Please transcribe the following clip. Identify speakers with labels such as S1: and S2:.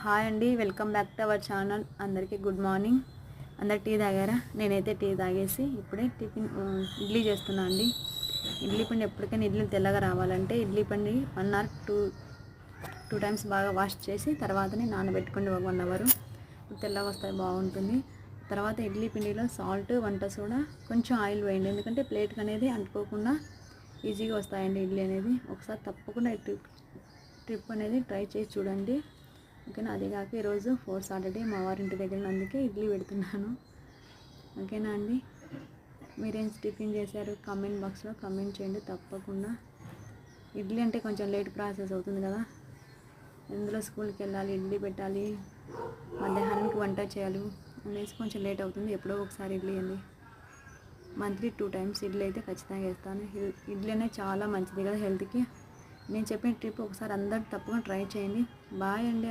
S1: Hi అండి, welcome back to our channel. అందరికీ good morning. అందరు టీ తాగారా? నేనైతే టీ తాగేసి ఇప్పుడే ఇడ్లీ చేస్తున్నా అండి. ఇడ్లీ పిండి ఎప్పటికైనా ఇడ్లీ తెల్లగా రావాలంటే ఇడ్లీ పిండి 1 ఆర్ 2 టైమ్స్ బాగా వాష్ చేసి తర్వాతనే నానబెట్టుకోండి. 1 అవర్ తెల్లగా వస్తాయి, బాగుంటుంది. తర్వాత ఇడ్లీ పిండిలో సాల్ట్, వంట సోడా, కొంచెం ఆయిల్ వేయండి. ఎందుకంటే ప్లేట్కి అనేది అంటుకోకుండా ఈజీగా వస్తాయండి ఇడ్లీ అనేది. ఒకసారి తప్పకుండా ట్రిప్ అనేది ట్రై చేసి చూడండి, ఓకేనా. అదే కాక ఈరోజు 4th సాటర్డే మా వారింటి దగ్గర, అందుకే ఇడ్లీ పెడుతున్నాను, ఓకేనా అండి. మీరేం టిఫిన్ చేశారు? కామెంట్ బాక్స్లో కామెంట్ చేయండి తప్పకుండా. ఇడ్లీ అంటే కొంచెం లేట్ ప్రాసెస్ అవుతుంది కదా, ఇందులో స్కూల్కి వెళ్ళాలి, ఇడ్లీ పెట్టాలి, మధ్యాహ్నానికి వంట చేయాలి అనేసి కొంచెం లేట్ అవుతుంది. ఎప్పుడో ఒకసారి ఇడ్లీ అండి, మంత్లీ 2 టైమ్స్ ఇడ్లీ అయితే ఖచ్చితంగా వేస్తాను. ఇడ్లీ అనేది చాలా మంచిది కదా హెల్త్కి. నేను చెప్పిన ట్రిప్ ఒకసారి అందరు తప్పకుండా ట్రై చేయండి. బాయ్ అండి.